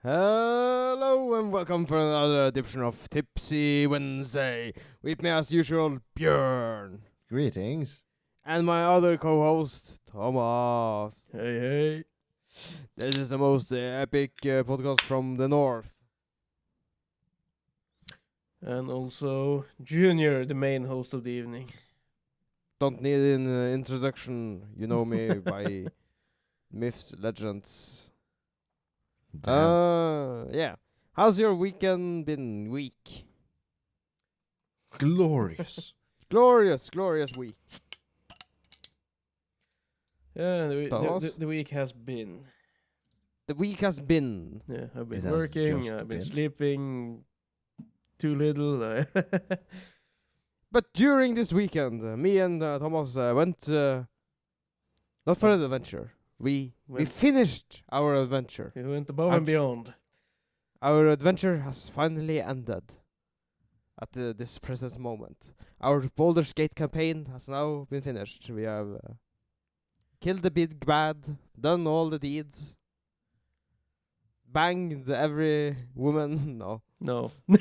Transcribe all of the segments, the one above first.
Hello and welcome for another edition of Tipsy Wednesday. With me as usual, Björn. Greetings. And my other co-host, Thomas. Hey, hey. This is the most epic podcast from the north. And also Junior, the main host of the evening. Don't need an introduction. You know me by myths, legends. Yeah. How's your weekend been? Week? Glorious. Glorious week. Yeah, Thomas? the week has been. The week has been. Yeah, I've been It has working, just I've been been. sleeping too little. But during this weekend, me and Thomas went not for an adventure. We Went- finished our adventure. We went above and Actu- beyond. Our adventure has finally ended at this present moment. Our Baldur's Gate campaign has now been finished. We have killed the big bad, done all the deeds, banged every woman. No, No. no.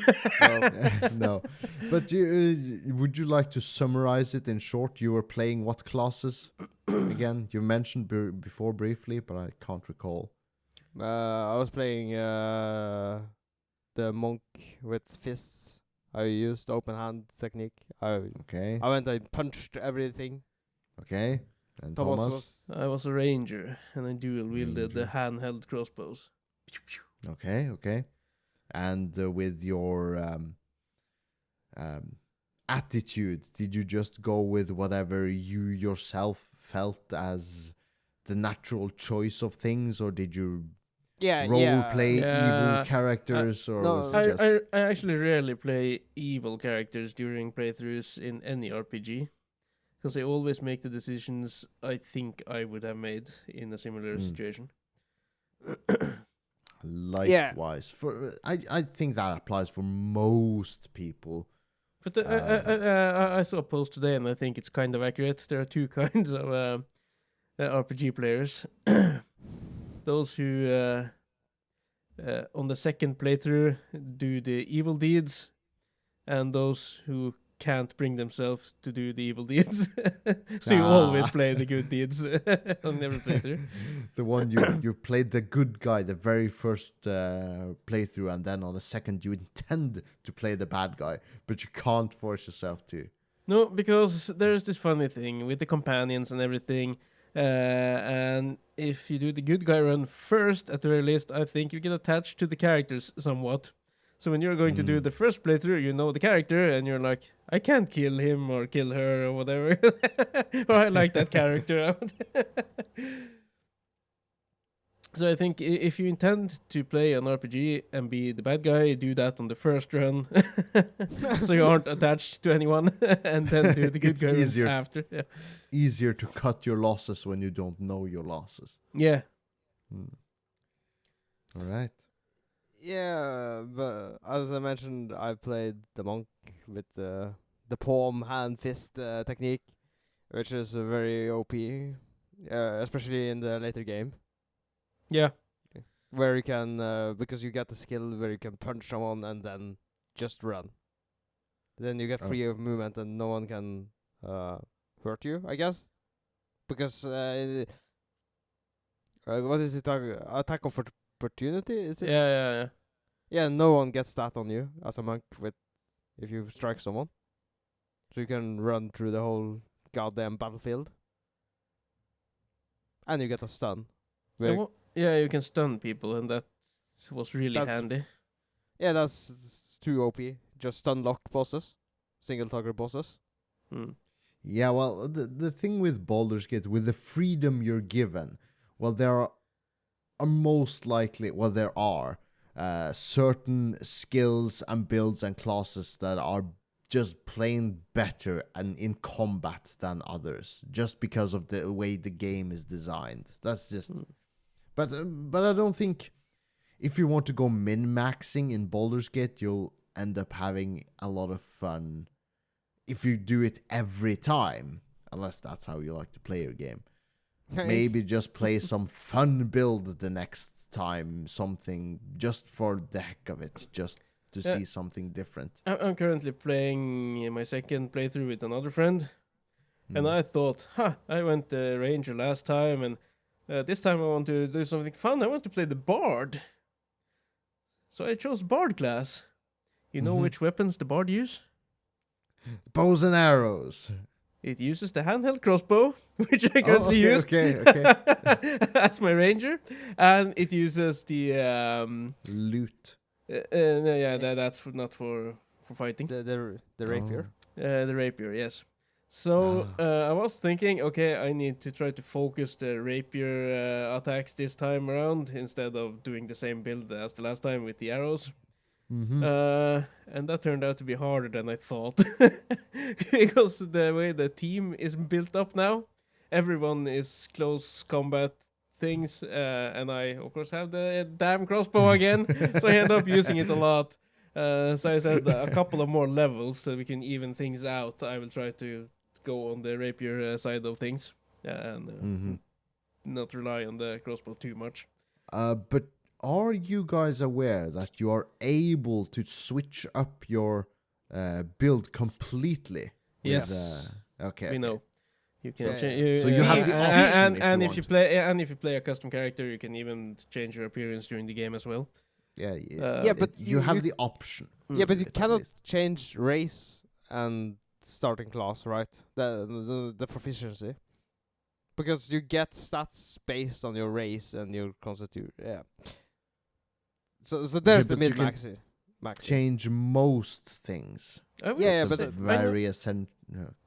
No. But would you like to summarize it in short? You were playing what classes again? You mentioned before briefly, but I can't recall. I was playing the monk with fists. I used open hand technique. Okay. I went and punched everything. Okay. And Thomas Thomas. was I was a ranger and I dual wielded the Ranger. handheld crossbows. Okay. Okay. And with your attitude, did you just go with whatever you yourself felt as the natural choice of things, or did you role play Yeah, evil characters, or no, was I, it just I actually rarely play evil characters during playthroughs in any RPG. Because I always make the decisions I think I would have made in a similar Mm. situation. likewise? For I think that applies for most people. But I saw a post today, and I think it's kind of accurate. There are two kinds of RPG players. Those who, on the second playthrough, do the evil deeds, and those who can't bring themselves to do the evil deeds. So you always Ah. play the good deeds on every playthrough. The one you played the good guy the very first playthrough, and then on the second you intend to play the bad guy, but you can't force yourself to. No, because there's this funny thing with the companions and everything. And if you do the good guy run first, at the very least, I think you get attached to the characters somewhat. So when you're going to do Mm. the first playthrough, you know the character, and you're like, I can't kill him or kill her or whatever. Or I like that character. So I think if you intend to play an RPG and be the bad guy, do that on the first run, so you aren't attached to anyone, and then do the good It's guy run easier. after. Yeah. Easier to cut your losses when you don't know your losses. Yeah. All right. Yeah, but as I mentioned, I played the monk with the palm hand fist technique, which is very OP, especially in the later game, Yeah. where you can because you get the skill where you can punch someone and then just run. Then you get Oh. free of movement and no one can hurt you, I guess, because what is it? Attack of opportunity? Is it? Yeah. Yeah, no one gets that on you as a monk with if you strike someone. So you can run through the whole goddamn battlefield. And you get a stun. Yeah, you can stun people, and that was really That's- handy. Yeah, that's too OP. Just stun lock bosses. Single target bosses. Hmm. Yeah, well, the thing with Baldur's Gate, with the freedom you're given, well, there are most likely, well, there are certain skills and builds and classes that are just plain better and in combat than others, just because of the way the game is designed. That's just. Hmm. But I don't think if you want to go min-maxing in Baldur's Gate, you'll end up having a lot of fun if you do it every time, unless that's how you like to play your game. Maybe just play some fun build the next time something just for the heck of it, just to Yeah. see something different. I'm currently playing my second playthrough with another friend, and Mm. I thought, I went the ranger last time, and this time I want to do something fun. I want to play the bard. So I chose bard class. You know Mhm. which weapons the bard use? Bows and arrows. It uses the handheld crossbow, which I currently okay, used okay. as my ranger, and it uses the Loot. no, yeah, that's not for fighting. The rapier. The rapier, yes. So Ah. I was thinking, okay, I need to try to focus the rapier attacks this time around instead of doing the same build as the last time with the arrows. Mm-hmm. And that turned out to be harder than I thought. Because the way the team is built up now, everyone is close combat things, and I, of course, have the damn crossbow again, so I end up using it a lot. So I said a couple of more levels so we can even things out. I will try to go on the rapier side of things and Mhm. not rely on the crossbow too much. But are you guys aware that you are able to switch up your build completely? with, Yes. okay. We okay. know. You can Yeah, change. yeah. So you have the option and if if you you want. play if you play a custom character, you can even change your appearance during the game as well. Yeah, Yeah, but you you- have you- the option. Yeah, but you At cannot least. change race and starting class, right? The proficiency. Because you get stats based on your race and your constitution. Yeah. So there's the but you mid can maxi. Maxi. Change most things. I would Yeah, Just but the say- I, various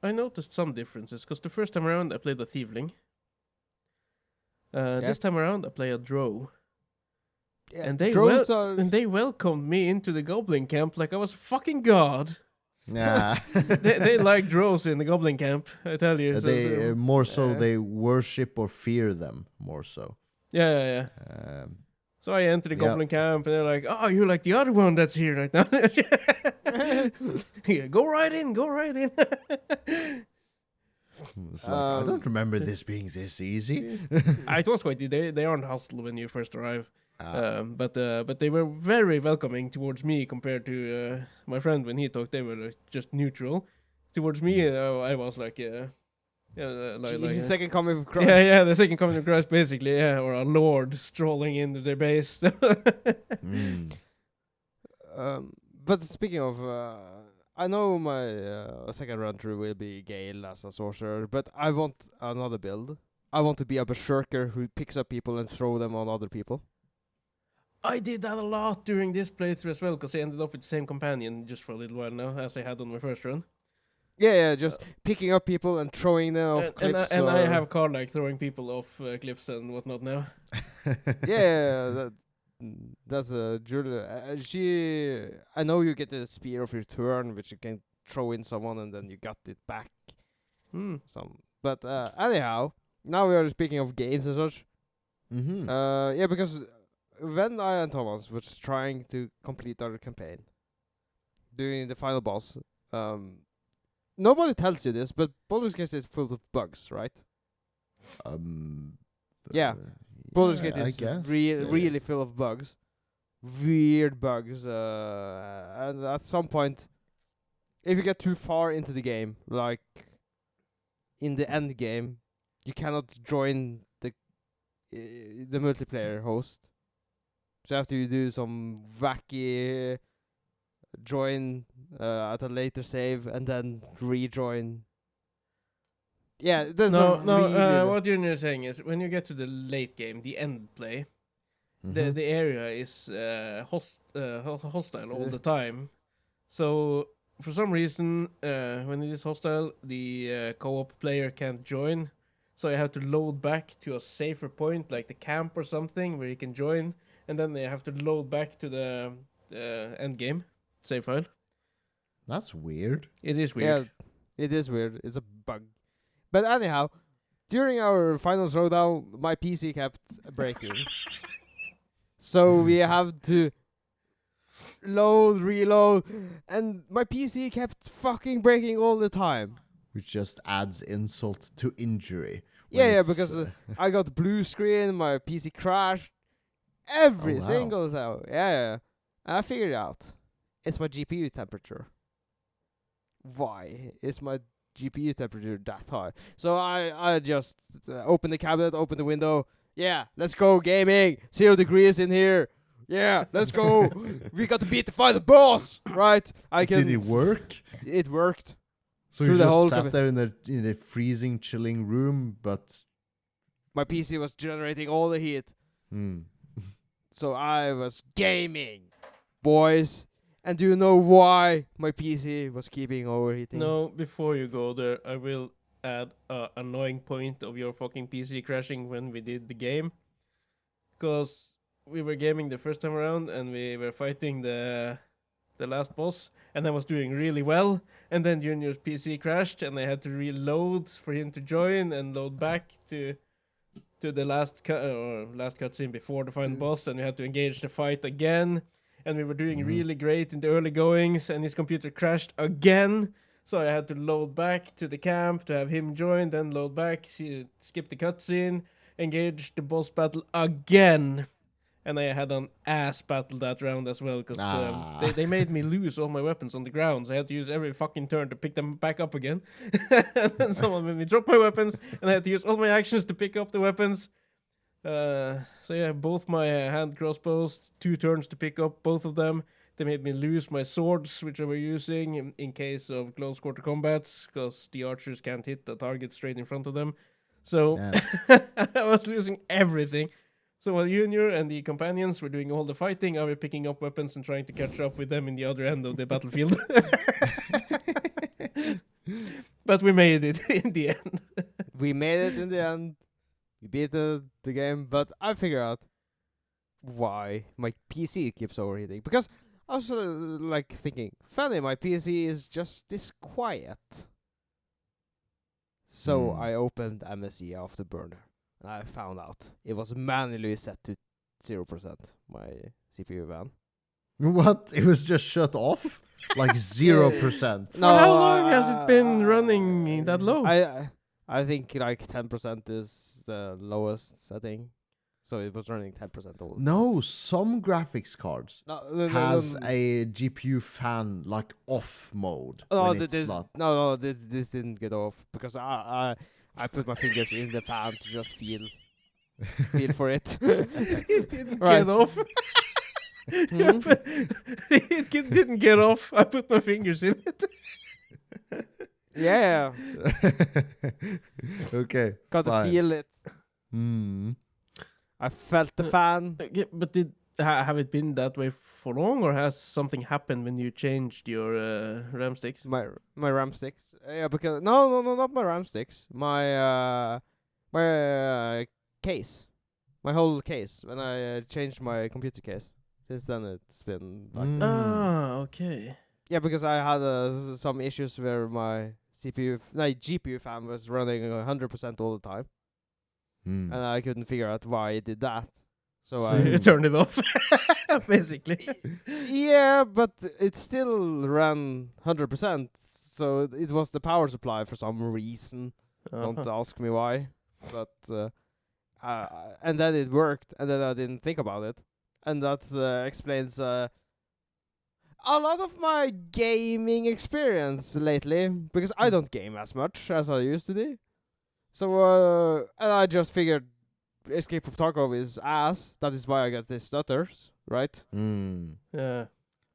I noticed some differences because the first time around I played a thiefling. Yeah. This time around I play a drow, Yeah, and they drones are. and they welcomed me into the goblin camp like I was a fucking god. Yeah. They like drows in the goblin camp, I tell you. they more so uh, they worship or fear them more so. yeah. So I enter the Yeah. goblin camp, and they're like, "Oh, you're like the other one that's here right now." Yeah, go right in. It's like, I don't Um, remember this being this easy. It was quite. They aren't hostile when you first arrive, Ah, but they were very welcoming towards me compared to my friend when he talked. They were just neutral towards me. I was like, Jesus, second coming of Christ. yeah, the second coming of Christ, basically, yeah, or a lord strolling into their base. mm. But speaking of, I know my second run through will be Gale as a sorcerer, but I want another build. I want to be a berserker who picks up people and throw them on other people. I did that a lot during this playthrough as well, because I ended up with the same companion just for a little while now, as I had on my first run. Yeah, just picking up people and throwing them off cliffs. And I or- have car like throwing people off cliffs and whatnot now. Yeah, that's Julia. I know you get the spear of your turn, which you can throw in someone and then you got it back. But anyhow, now we are speaking of games and such. Mm-hmm. Yeah, because when I and Thomas was trying to complete our campaign, doing the final boss, nobody tells you this, but Baldur's Gate is full of bugs, right? Yeah. Baldur's Gate I is guess. really full of bugs, weird bugs, and at some point, if you get too far into the game, like in the end game, you cannot join the multiplayer host. So you have to do some wacky join at a later save and then rejoin. Yeah, there's what you're saying is when you get to the late game, the end play, Mhm. the area is hostile all the time. So for some reason, when it is hostile, the co-op player can't join. So you have to load back to a safer point, like the camp or something, where you can join, and then they have to load back to the end game save file. That's weird. It is weird. Yeah, it is weird. It's a bug. But anyhow, during our final showdown, my PC kept breaking. So we have to load, reload, and my PC kept fucking breaking all the time. Which just adds insult to injury. when Yeah, it's, because I got blue screen, my PC crashed, Every Oh, wow. single time. Yeah. And I figured out. It's my GPU temperature. Why is my GPU temperature that high? So I just open the cabinet, open the window. Yeah, let's go gaming. 0 degrees in here. Yeah, let's go. We got to beat the final boss, right? I can. Did it work? It worked. So Through you the just whole sat there in the freezing, chilling room, but My PC was generating all the heat, hmm. so I was gaming, boys. And do you know why my PC was keeping overheating? No, before you go there, I will add a annoying point of your fucking PC crashing when we did the game. Because we were gaming the first time around and we were fighting the last boss, and I was doing really well, and then Junior's PC crashed and I had to reload for him to join and load back to the last cutscene before the final boss, and we had to engage the fight again. And we were doing Mhm. really great in the early goings, and his computer crashed again. So I had to load back to the camp to have him join, then load back, skip the cutscene, engage the boss battle again. And I had an ass battle that round as well, because they made me lose all my weapons on the ground. So I had to use every fucking turn to pick them back up again. And then someone made me drop my weapons, and I had to use all my actions to pick up the weapons. So yeah, both my hand crossbows, 2 turns to pick up both of them. They made me lose my swords, which I were using in case of close quarter combats, because the archers can't hit the target straight in front of them. So Yeah. I was losing everything. So while Junior and the companions were doing all the fighting, I was picking up weapons and trying to catch up with them in the other end of the battlefield. But we made it in the end. We made it in the end. We beat the game, but I figured out why my PC keeps overheating. Because I was like thinking, funny, my PC is just this quiet. So Hmm. I opened MSE Afterburner, and I found out it was manually set to 0%, my CPU van. What? It was just shut off? Like 0%. For how long has it been running that low? I think like 10% is the lowest setting. So it was running 10% all the time. No, some graphics cards No, has a GPU fan like off mode. No, when it's this not. this didn't get off because I put my fingers in the fan to just feel for it. It didn't Right. get off. Hmm? It didn't get off. I put my fingers in it. Yeah, Okay. got to fine. feel it. Hmm. I felt the fan. But have it been that way for long, or has something happened when you changed your RAM sticks? My RAM sticks. Yeah, because no, not my RAM sticks. My case, my whole case. When I changed my computer case, since then it's been like this. Okay. Yeah, because I had some issues where my GPU fan was running 100% all the time, Hmm. and I couldn't figure out why it did that. So So you turned it off, basically. Yeah, but it still ran 100%. So it was the power supply for some reason. Don't ask me why. But and then it worked, and then I didn't think about it, and that explains a lot of my gaming experience lately, because I don't game as much as I used to do. So and I just figured Escape from Tarkov is ass. That is why I got these stutters, right? Hmm. Yeah.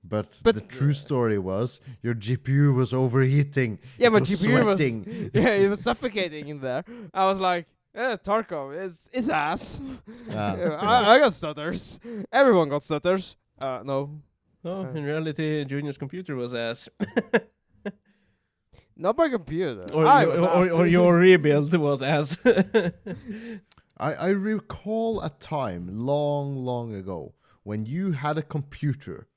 But But- the true story was your GPU was overheating. Yeah, It my was GPU sweating. was it was suffocating in there. I was like, Tarkov, it's ass. I got stutters. Everyone got stutters. No, No, in reality, Junior's computer was ass. not my computer. or, I your, was or, ass. or your rebuild was ass. I recall a time long ago when you had a computer,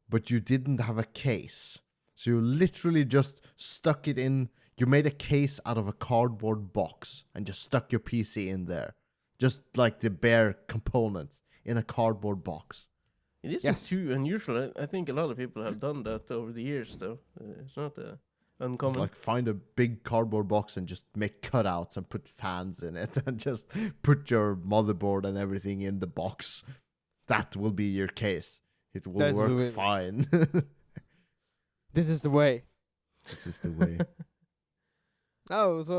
but you didn't have a case. So you literally just stuck it in. You made a case out of a cardboard box and just stuck your PC in there. Just like the bare components in a cardboard box. It isn't Yes. too unusual. I think a lot of people have done that over the years, though. It's not Just uncommon. like find a big cardboard box and just make cutouts and put fans in it and just put your motherboard and everything in the box. that will be your case. It will That's the way- work fine. This is the way. This is the way. Oh, so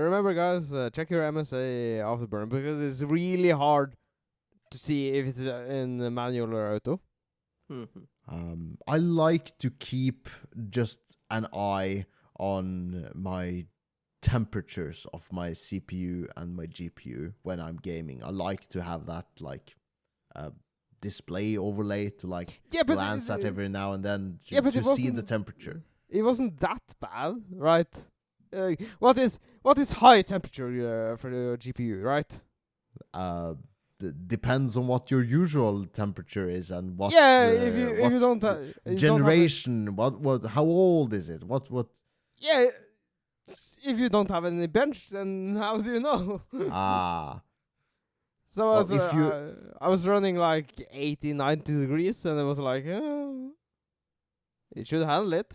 remember, guys, check your MSA afterburn because it's really hard to see if it's in the manual or auto. I like to keep just an eye on my temperatures of my CPU and my GPU when I'm gaming. I like to have that like display overlay to like Yeah, but glance at every now and then Yeah, but to it see the wasn't- temperature. it wasn't that bad, right? What is high temperature for the GPU, right? Depends on what your usual temperature is and what. Yeah, if you what's don't the have you don't have a- generation. What? How old is it? What? yeah, if you don't have any bench, then how do you know? Ah, So Well, I was, if you- I was running like 80, 90 degrees, and it was like, it should handle it.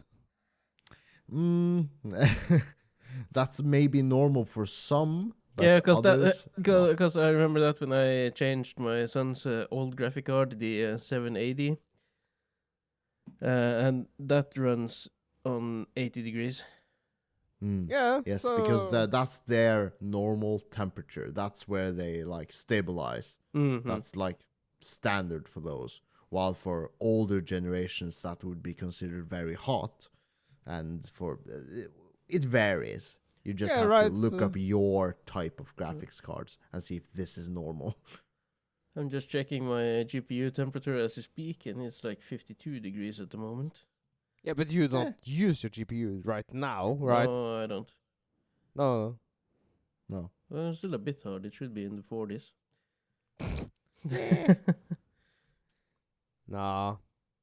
that's maybe normal for some. But Yeah, because others, no. because I remember that when I changed my son's old graphic card, the 780, and that runs on 80 degrees. Mm. Yeah. Yes, so because that's their normal temperature. That's where they like stabilize. Mm-hmm. That's like standard for those. While for older generations, that would be considered very hot, and for it varies. You just Yeah, have right, to look so- up your type of graphics cards and see if this is normal. I'm just checking my GPU temperature as we speak, and it's like 52 degrees at the moment. yeah, but you don't use your GPU right now, right? No, I don't. No. No. Well, it's still a bit hard. It should be in the 40s. Nah.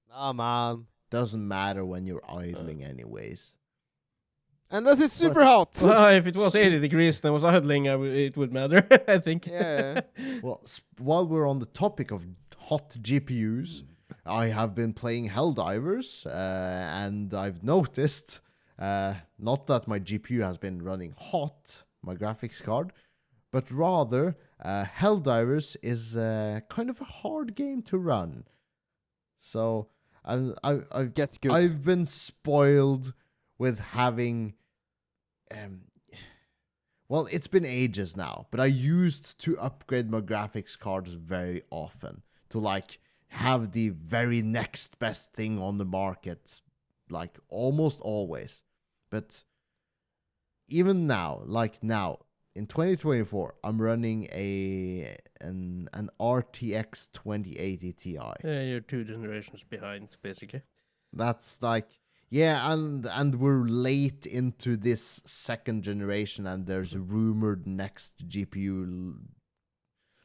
Nah, man. Doesn't matter when you're idling, anyways. Unless it's super hot. Well, if it was 80 degrees and I was idling, it would matter, I think. Yeah. Well, while we're on the topic of hot GPUs, I have been playing Helldivers, and I've noticed, not that my GPU has been running hot, my graphics card, but rather, Helldivers is kind of a hard game to run. So, I've Gets good. I've been spoiled with having. Well, it's been ages now, but I used to upgrade my graphics cards very often to like have the very next best thing on the market, like almost always. But even now, like now in 2024, I'm running an RTX 2080 Ti. Yeah, you're 2 generations behind, basically. That's like, yeah, and we're late into this second generation, and there's rumored next GPU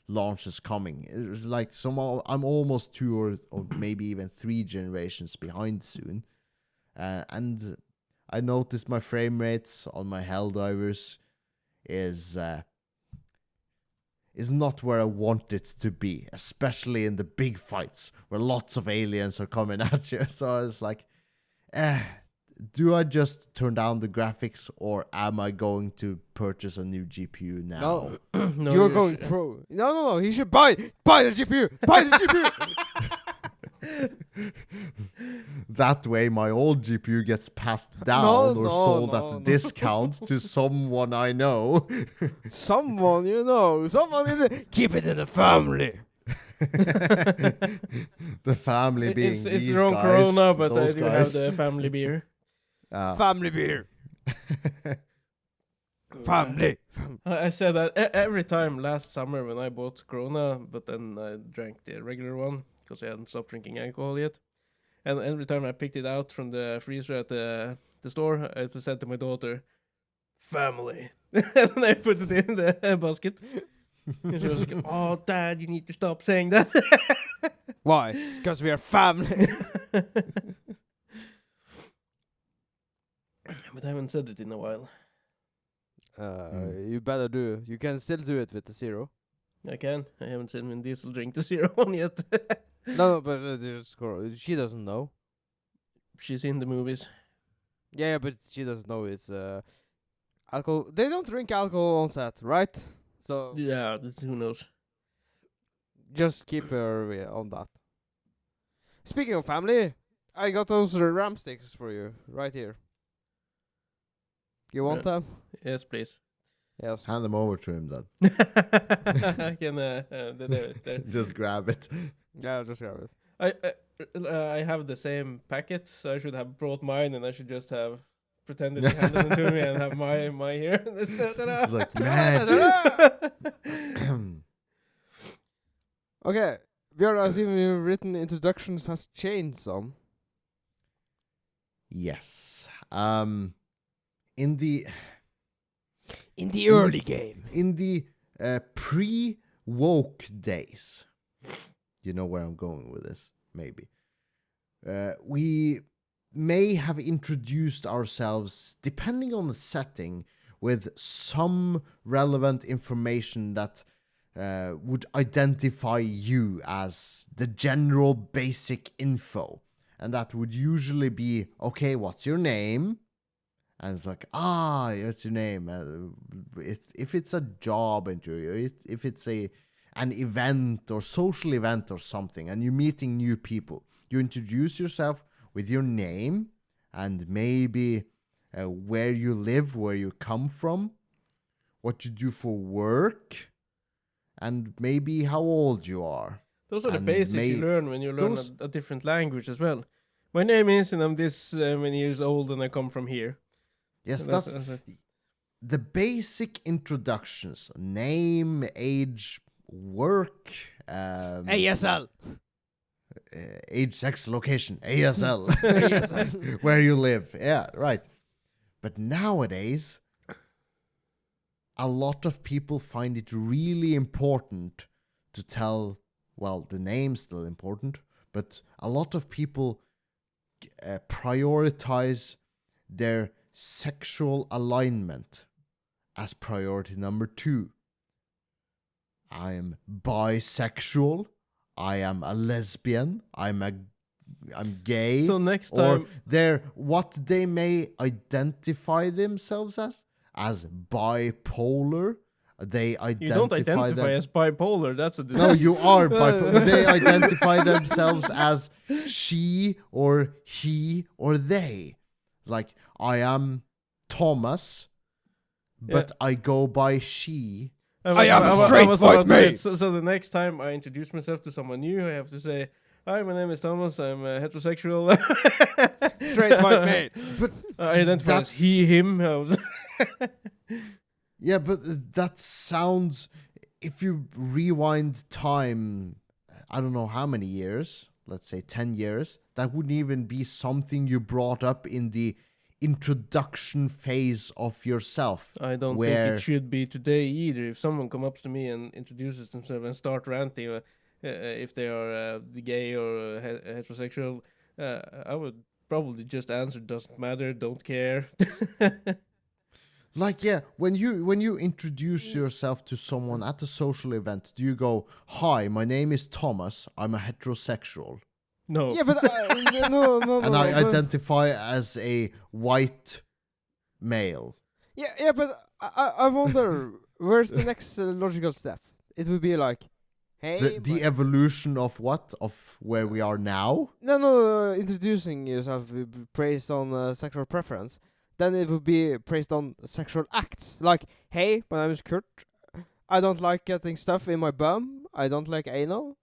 launches coming. It's like I'm almost 2 or maybe even 3 generations behind soon, and I noticed my frame rates on my Helldivers is not where I want it to be, especially in the big fights where lots of aliens are coming at you. So I was like, do I just turn down the graphics, or am I going to purchase a new GPU now? No. No, You're you going should- pro. No. He should buy the GPU. Buy the GPU. That way, my old GPU gets passed down or no, sold no, at a no. discount to someone I know. Someone you know. Someone keep it in the family. The family being It's these the wrong guys, Corona, but I those do have guys. the family beer. Family beer. Family. I said that every time last summer when I bought Corona, but then I drank the regular one because I hadn't stopped drinking alcohol yet. And every time I picked it out from the freezer at the store, I just said to my daughter, "Family," and I put it in the basket. And she was like, "Oh, Dad, you need to stop saying that." Why? Because we are family. But I haven't said it in a while. You better do. You can still do it with the zero. I can. I haven't seen Vin Diesel drink the zero one yet. No, but she doesn't know. She's in the movies. Yeah, but she doesn't know it's alcohol. They don't drink alcohol on set, right? So Yeah, who knows? just keep her on that. Speaking of family, I got those ram sticks for you right here. You want them? Yes, please. Yes. Hand them over to him then. I can. There. Just grab it. Yeah, just grab it. I have the same packet, so I should have brought mine, and I should just have pretended to hand them to me and have my here. It's like magic. Okay, Björn, I've seen your written introductions has changed some. Yes. In the early game. in the pre-woke days, you know where I'm going with this, maybe. We may have introduced ourselves, depending on the setting, with some relevant information that would identify you as the general basic info. And that would usually be, okay, what's your name? And it's like, what's your name? If it's a job interview, if it's an event or social event or something, and you're meeting new people, you introduce yourself with your name and maybe where you live, where you come from, what you do for work, and maybe how old you are. Those are the And basics you learn when you learn a different language as well. My name is, and I'm this many years old, and I come from here. Yes, So that's it. the basic introductions: name, age, work, ASL. age, sex, location, ASL, ASL. where you live. Yeah, right. But nowadays, a lot of people find it really important to tell, well, the name's still important, but a lot of people prioritize their sexual alignment as priority number 2. I am bisexual. I am a lesbian. I'm gay. So next Or time, what they may identify themselves as bipolar. They identify you don't identify as bipolar. That's a No, you are bipolar. They identify themselves as she or he or they. Like, I am Thomas, but I go by she. I am straight, was like about to me. say, so the next time I introduce myself to someone new, I have to say, "Hi, my name is Thomas. I'm heterosexual." Straight white mate. But I identify as that's- he, him. Yeah, but that sounds... If you rewind time, I don't know how many years, let's say 10 years, that wouldn't even be something you brought up in the introduction phase of yourself. I don't think Where- it should be today either. If someone comes up to me and introduces themselves and start ranting, if they are gay or heterosexual, I would probably just answer, "Doesn't matter, don't care." Like, yeah, when you introduce yourself to someone at a social event, do you go, "Hi, my name is Thomas. I'm a heterosexual, No. Yeah, but no. and I but- identify as a white male." Yeah, but I wonder where's the next logical step. It would be like, hey, The evolution of what? Of where we are now? no, introducing yourself based on sexual preference. Then it would be based on sexual acts. Like, hey, my name is Kurt. I don't like getting stuff in my bum. I don't like anal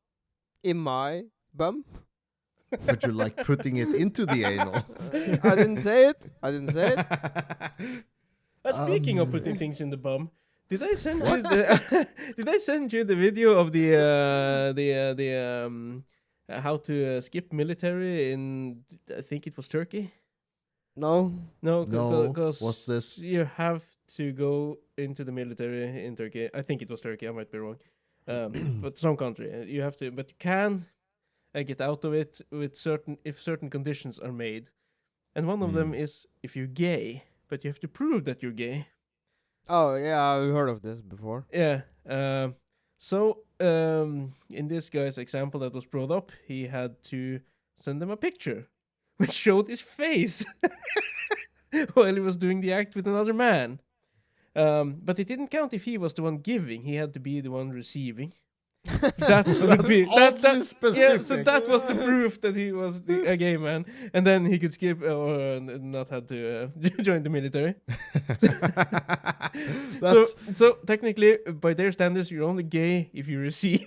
in my bum. But you like putting it into the anal. I didn't say it. Speaking of putting things in the bum, did I send you the did I send you the video of the how to skip military in, I think it was Turkey? No. No, No, because what's this? you have to go into the military in Turkey. I think it was Turkey. I might be wrong, but some country. You have to, but you can get out of it with certain conditions are made, and one of them is if you're gay, but you have to prove that you're gay. Oh yeah, I've heard of this before. Yeah. So in this guy's example that was brought up, he had to send them a picture, which showed his face while he was doing the act with another man. But it didn't count if he was the one giving; he had to be the one receiving. That would be Oddly that. Yeah, so specific. that was the proof that he was a gay man, and then he could skip or not have to join the military. That's So technically, by their standards, you're only gay if you receive.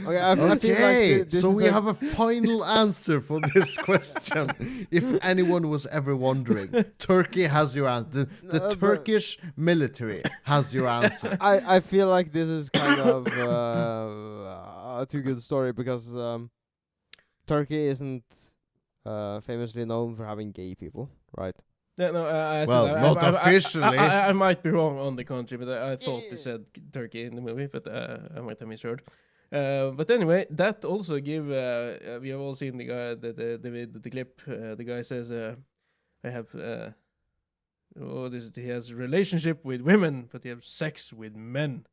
Okay, I feel like this so is we have a final answer for this question. If anyone was ever wondering, Turkey has your answer. The No, but- Turkish military has your answer. I feel like this is kind of a too good story because Turkey isn't famously known for having gay people, right? No, I Well, said, not officially. I might be wrong on the country, but I thought they said Turkey in the movie, but I might have misheard. But anyway, that also give. We have all seen the guy, the clip. The guy says, "I have." What is it? He has a relationship with women, but he has sex with men.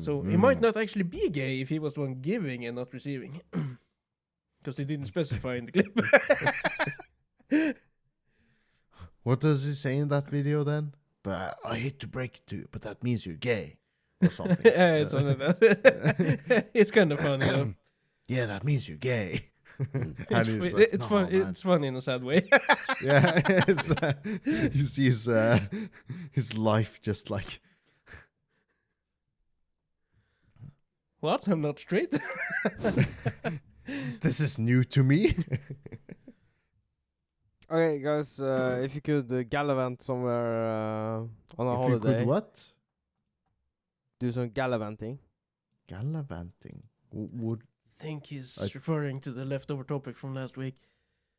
So he might not actually be gay if he was the one giving and not receiving, because they didn't specify in the clip. What does he say in that video then? But I hate to break it to you, but that means you're gay. Or something. Yeah, it's one of that. It's kind of funny though. Yeah, that means you're gay. And It's, he's fu- like, it's "No, fun. man." It's funny in a sad way. Yeah, it's, you see his life just like What? I'm not straight. this is new to me. Okay, guys, if you could gallivant somewhere on a If you holiday, could what? do some gallivanting. Gallivanting. Would I think he's I- referring to the leftover topic from last week.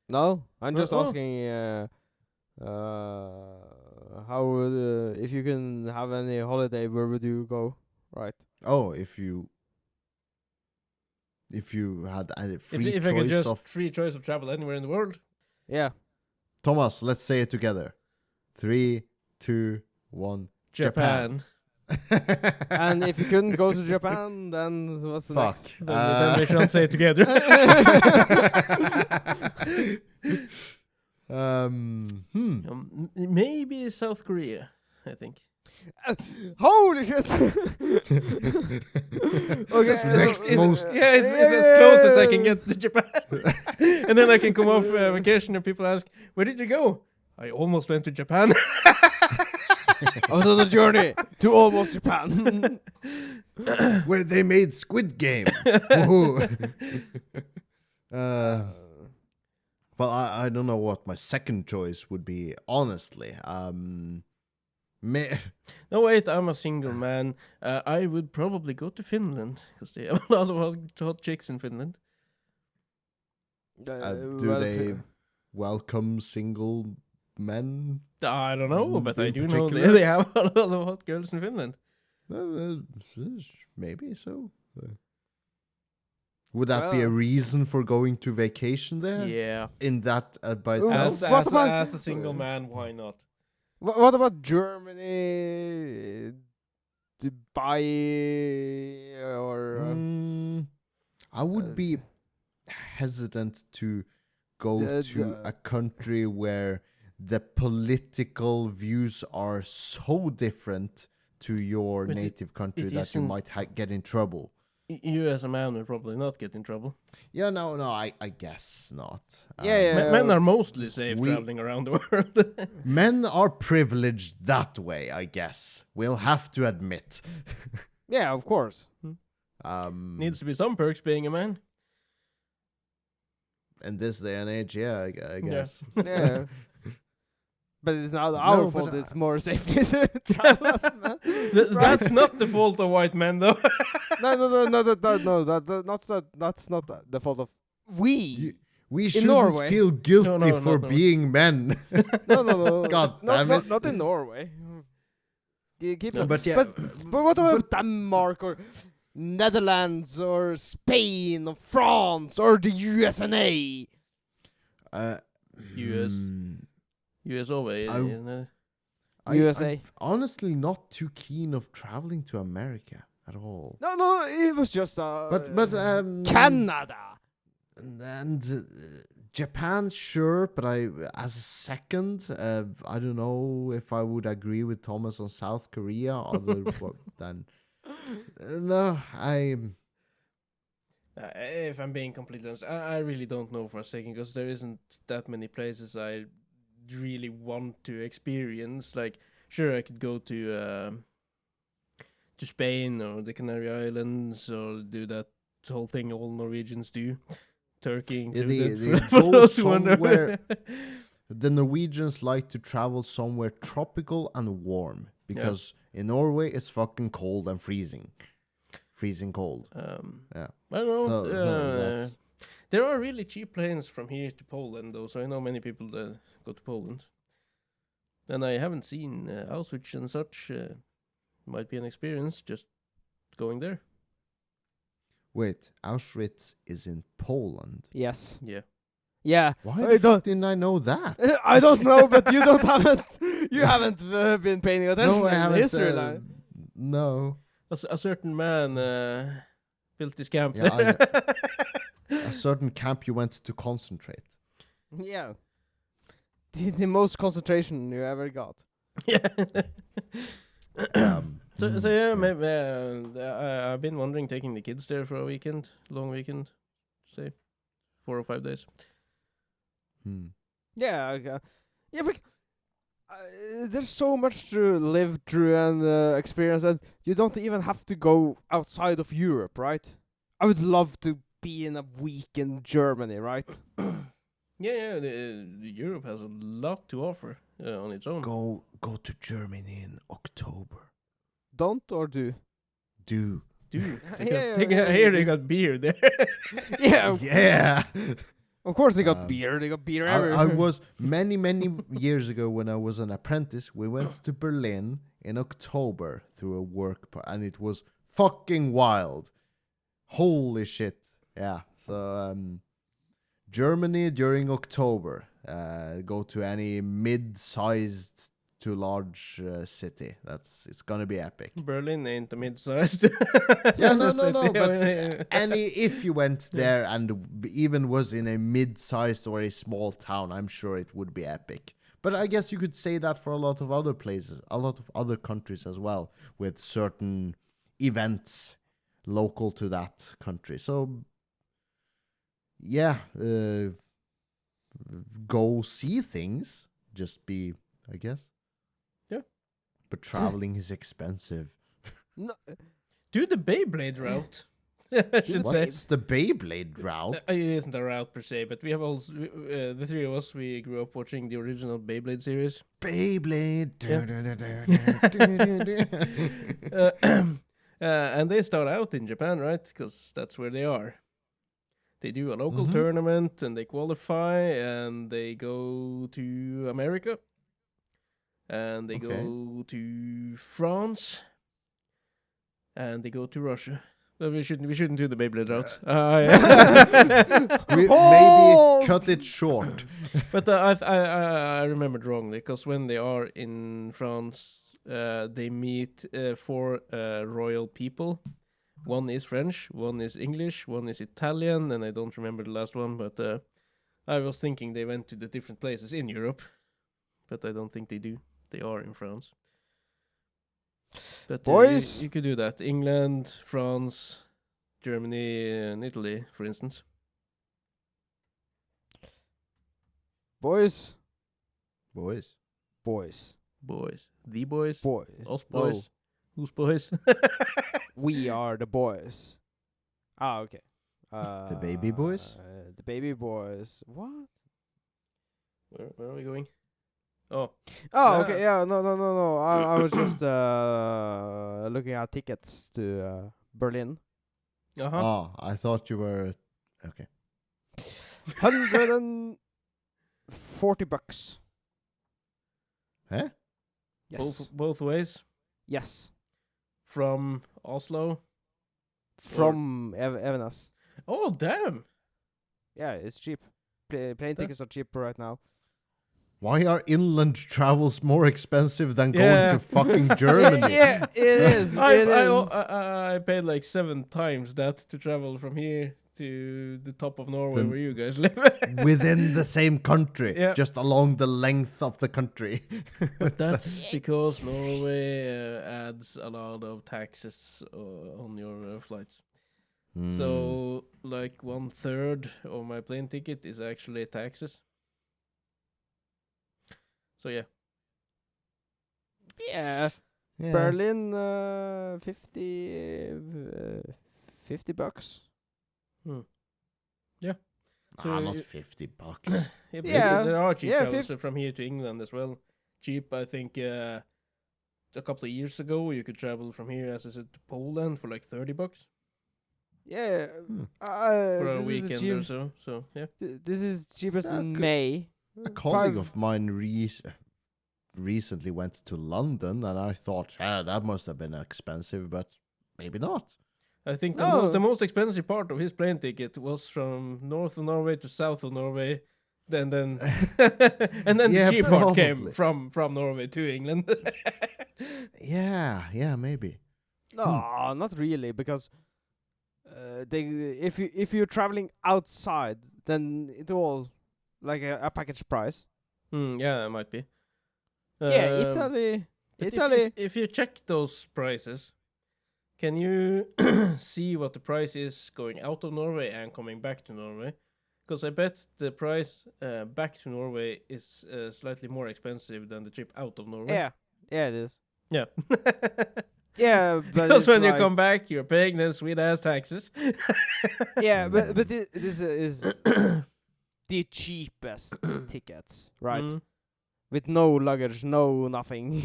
No, I'm just Oh. asking how would if you can have any holiday, where would you go? Right. oh if you had a free If I could choice just of free choice of travel anywhere in the world, Yeah. Thomas, let's say it together. 3, 2, 1. Japan. And if you couldn't go to Japan, then what's the Fuck. next? Then we shan't say it together. Maybe South Korea, I think. Holy shit! Okay, Next most- Yeah, it's as close as I can get to Japan. And then I can come off vacation and people ask, "Where did you go?" I almost went to Japan. I was on a journey to almost Japan. Where they made Squid Game. Woohoo. Well, I don't know what my second choice would be, honestly. No, wait, I'm a single man. I would probably go to Finland because they have a lot of hot chicks in Finland. do well, they welcome single men? I don't know, but I In do know particular? they have a lot of hot girls in Finland. Maybe so. Would that be a Well- reason for going to vacation there? Yeah. In that by Ooh, itself? What about- As a single man, why not? What about Germany, Dubai, or I would be hesitant to go to a country where the political views are so different to your But native country it that you isn't- might get in trouble. You as a man will probably not get in trouble. Yeah, no, I guess not. Yeah. Men are mostly safe we- traveling around the world. Men are privileged that way, I guess. We'll have to admit. yeah, of course. Needs to be some perks being a man. In this day and age, yeah, I guess. Yeah. But it's not our No, but fault. It's more safety to travel as men. That's Right. not the fault of white men, though. That's not the fault of we. We shouldn't Norway. feel guilty No, for no. being men. No. God damn not, it. not in Norway. Keep No, it- but yeah, but what about Denmark or Netherlands or Spain or France or the USA? US. hmm, US always, I- isn't it? USA. I'm honestly not too keen of traveling to America at all. No, it was just But Canada. and Japan, sure, but as a second, I don't know if I would agree with Thomas on South Korea other than No, If I'm being completely honest, I really don't know for a second because there isn't that many places I really want to experience. Like, sure, I could go to Spain or the Canary Islands or do that whole thing all Norwegians do. Turkey included. they for go those who wonder. somewhere. The Norwegians like to travel somewhere tropical and warm because in Norway it's fucking cold and freezing cold. Yeah. I don't know. So that's- there are really cheap planes from here to Poland, though, so I know many people that go to Poland. And I haven't seen Auschwitz and such. Might be an experience just going there. Wait, Auschwitz is in Poland. Yes. Yeah. Yeah. Why I the don't- fuck didn't I know that? I don't know, but you haven't been paying attention No, I in the haven't. history line. No, A certain man built this camp Yeah, there. a certain camp you went to concentrate. Yeah. The most concentration you ever got. Yeah. So mm, yeah, yeah. maybe I've been wondering taking the kids there for a weekend, long weekend, say 4 or 5 days. Hmm. Yeah. Okay. Yeah, but there's so much to live through and experience, and you don't even have to go outside of Europe, right? I would love to be in a week in Germany, right? Yeah, Europe has a lot to offer on its own. Go to Germany in October. Don't or do? Do. Dude, Yeah, here they got beer there. Yeah. Yeah. Of course they got Um, beer. They got beer I everywhere. was many years ago when I was an apprentice. We went to Berlin in October through a work and it was fucking wild. Holy shit! Yeah. So Germany during October. Go to any mid-sized to large city. It's gonna be epic. Berlin ain't a mid-sized. Yeah, no, city. but if you went there and even was in a mid-sized or a small town, I'm sure it would be epic. But I guess you could say that for a lot of other places, a lot of other countries as well, with certain events local to that country. So, yeah, go see things. Just be, I guess. Yeah. But traveling is expensive. No, Do the Beyblade route. I should say. What's the Beyblade route? It isn't a route per se, but we have also the three of us. We grew up watching the original Beyblade series. Beyblade. And they start out in Japan, right? Because that's where they are. They do a local Mhm. tournament and they qualify and they go to America and they Okay. go to France and they go to Russia. But we shouldn't do the Beyblade route. We Hold! maybe cut it short. But I remembered wrongly because when they are in France, they meet 4 royal people. One is French, one is English, one is Italian, and I don't remember the last one. But I was thinking they went to the different places in Europe, but I don't think they do. They are in France. But Boys. you could do that. England, France, Germany, and Italy, for instance. boys, Boys. boys, Boys, the boys, boys. us No, boys, who's boys? we are the boys. Ah, okay. The baby boys? The baby boys. What? Where are we going? Oh, Oh, Yeah. okay. Yeah. No. I was just looking at tickets to Berlin. uh-huh. Oh, I thought you were okay. $140. Huh? Yes. Both ways Yes. from Oslo. From Evenes. Oh, damn! Yeah, it's cheap. Plane tickets are cheaper right now. Why are inland travels more expensive than Yeah. going to fucking Germany? Yeah, it is. I it is. I paid like 7 times that to travel from here to the top of Norway Then- where you guys live. within the same country, Yeah. just along the length of the country. But that's because Norway adds a lot of taxes on your flights. Hmm. So, like 1/3 of my plane ticket is actually taxes. So yeah, Yeah, Yeah. Berlin, 50 bucks. So not you- $50. yeah, but Yeah, there are cheap yeah, travels from here to England as well. Cheap, I think. A couple of years ago, you could travel from here, as I said, to Poland for like $30 Yeah, for a this is the weekend or cheap, so. So yeah, this is cheapest Yeah, in good. May. A colleague 5 of mine recently went to London, and I thought, that must have been expensive, but maybe not. I think No. the most expensive part of his plane ticket was from north of Norway to south of Norway. Then and then Yeah, the cheap part came probably. from Norway to England. Yeah, maybe. No, not really, because they if you're traveling outside, then it's all like a package price. Yeah, it might be. Yeah, But Italy. If you check those prices, can you see what the price is going out of Norway and coming back to Norway? Because I bet the price back to Norway is slightly more expensive than the trip out of Norway. Yeah, it is. Yeah. Yeah, but Because it's when you like- come back, you're paying them sweet ass taxes. Yeah, but this is the cheapest tickets, right? Mm, With no luggage, no nothing.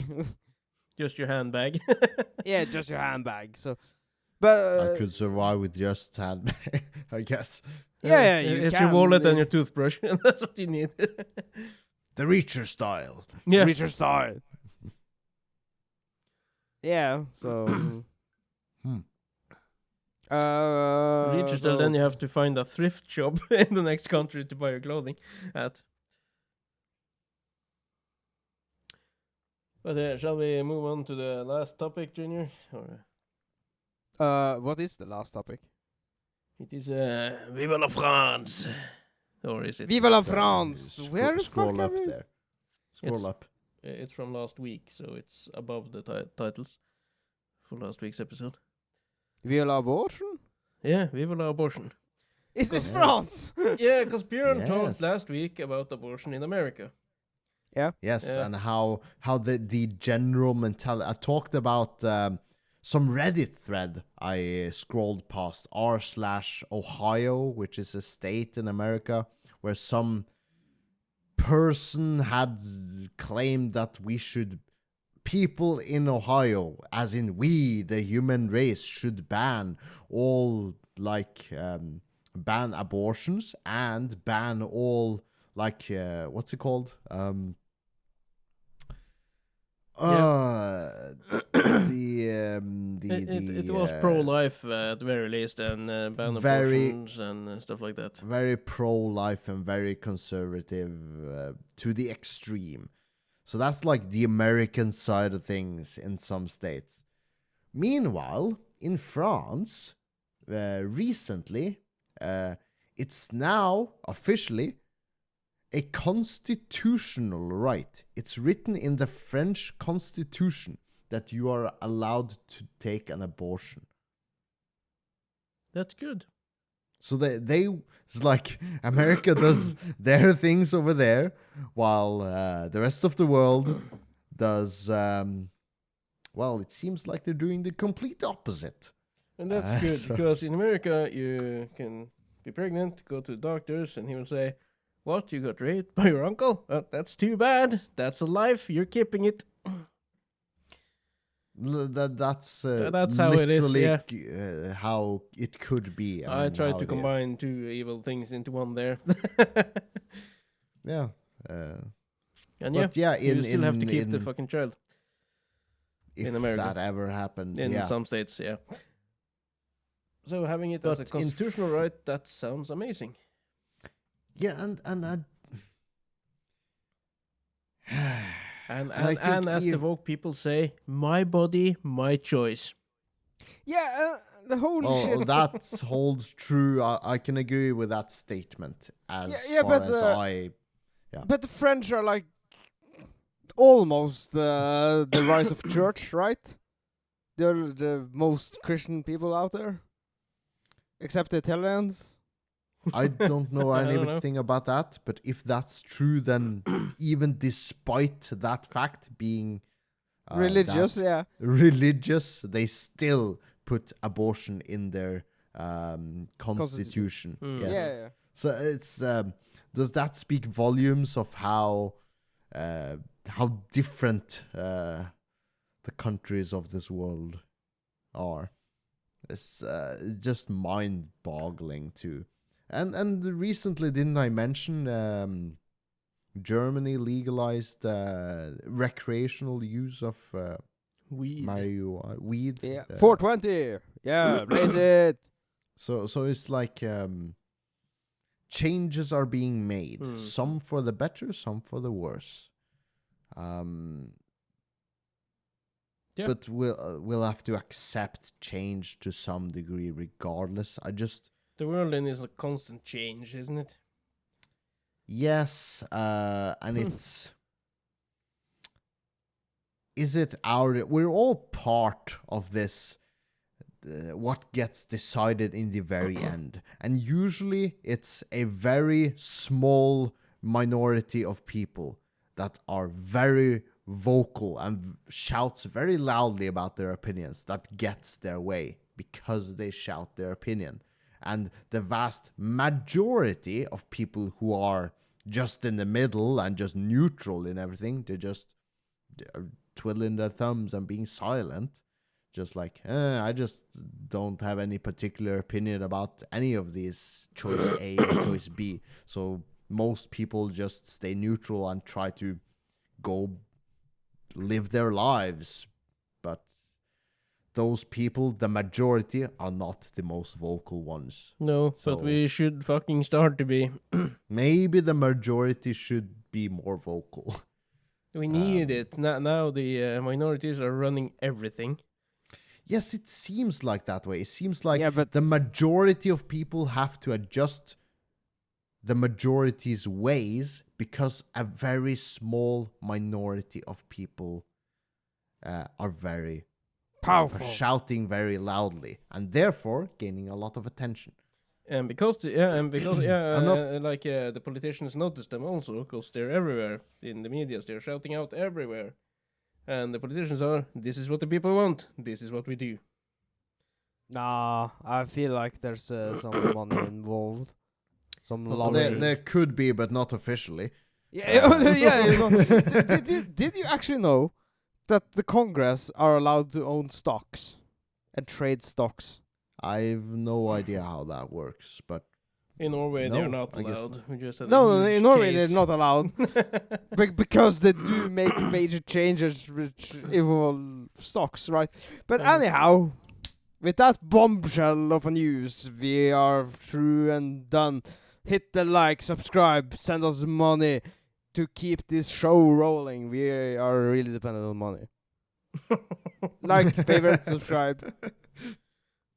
just your handbag. Yeah, just your handbag. So, but I could survive with just handbag, I guess. yeah, you it's can. your wallet and your toothbrush. That's what you need. The Reacher style. Yeah. Reacher style. Yeah, so. Hmm. Reach yourself, then you have to find a thrift shop in the next country to buy your clothing at. But shall we move on to the last topic, Junior? Or What is the last topic? it is Viva la France, or is it? Viva la Sorry, France! Where the scroll fuck up are we? there. Scroll It's- up. It's from last week, so it's above the titles for last week's episode. Viva la abortion? Yeah, Viva la abortion. Is this Yeah. France? Yeah, because Björn talked Yes. last week about abortion in America. Yes, Yeah. and how the general mentality. I talked about some Reddit thread I scrolled past r/Ohio, which is a state in America, where some person had claimed that people in Ohio, as in we, the human race, should ban all ban abortions and ban all what's it called? It was pro-life at the very least, and ban very- abortions and stuff like that. very pro-life and very conservative to the extreme. So that's like the American side of things in some states. Meanwhile, in France, recently, it's now officially a constitutional right. It's written in the French constitution that you are allowed to take an abortion. That's good. So it's like America does their things over there, while the rest of the world does, well, it seems like they're doing the complete opposite. And that's good, So- because in America, you can be pregnant, go to the doctors, and he will say, "What, you got raped by your uncle? That's too bad. That's a life. You're keeping it." That's That's how it is, literally, how it could be. I mean, tried how to it is. combine two evil things into one there. Yeah. And yeah, But yeah, you still have to keep the in- fucking child if in America. that ever happened. in yeah. some states, yeah. So having it as a But in constitutional right, that sounds amazing. Yeah, and And And I think as the if- woke people say, my body, my choice. Yeah, the whole Well, shit. that holds true. I can agree with that statement as Yeah, far but, as I. Yeah. But the French are like almost the rise of church, right? They're the most Christian people out there, except the Italians. I don't know I don't know. anything about that, but if that's true, then even despite that fact being Religious, that yeah. religious, they still put abortion in their constitution. Mm. Yes. Yeah, yeah. So it's does that speak volumes of how different the countries of this world are? It's just mind-boggling too. And recently, didn't I mention Germany legalized recreational use of Weed. marijuana, weed? Yeah, 420. Yeah, raise it. So it's like changes are being made, Hmm. some for the better, some for the worse. Yeah. But we'll have to accept change to some degree, regardless. The world is a constant change, isn't it? Yes, and it's. Is it we're all part of this, what gets decided in the very end. And usually it's a very small minority of people that are very vocal and shouts very loudly about their opinions that gets their way because they shout their opinion. And the vast majority of people who are just in the middle and just neutral in everything, they're twiddling their thumbs and being silent, just like I just don't have any particular opinion about any of these, choice A or choice B. So most people just stay neutral and try to go live their lives. But those people, the majority, are not the most vocal ones. No, So- but we should fucking start to be. Maybe the majority should be more vocal. We need it. Now the minorities are running everything. Yes, it seems like that way. It seems like Yeah, but the majority of people have to adjust the majority's ways because a very small minority of people are very powerful. shouting very loudly, and therefore gaining a lot of attention. And because I'm not- the politicians notice them also, because they're everywhere in the media. They're shouting out everywhere, and the politicians are, "This is what the people want. This is what we do." Nah, I feel like there's some money involved. Some Well, lobbying. There could be, but not officially. Yeah, yeah. You know. Did you actually know that the Congress are allowed to own stocks and trade stocks? I've no idea how that works, but In Norway, they're No, not I guess allowed. We just had a No, huge in Norway case. they're not allowed because they do make major changes which involve stocks, right? But anyhow, with that bombshell of a news, we are through and done. Hit the like, subscribe, send us money to keep this show rolling. We are really dependent on money. Like, favorite, subscribe.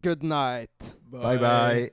Good night. bye bye.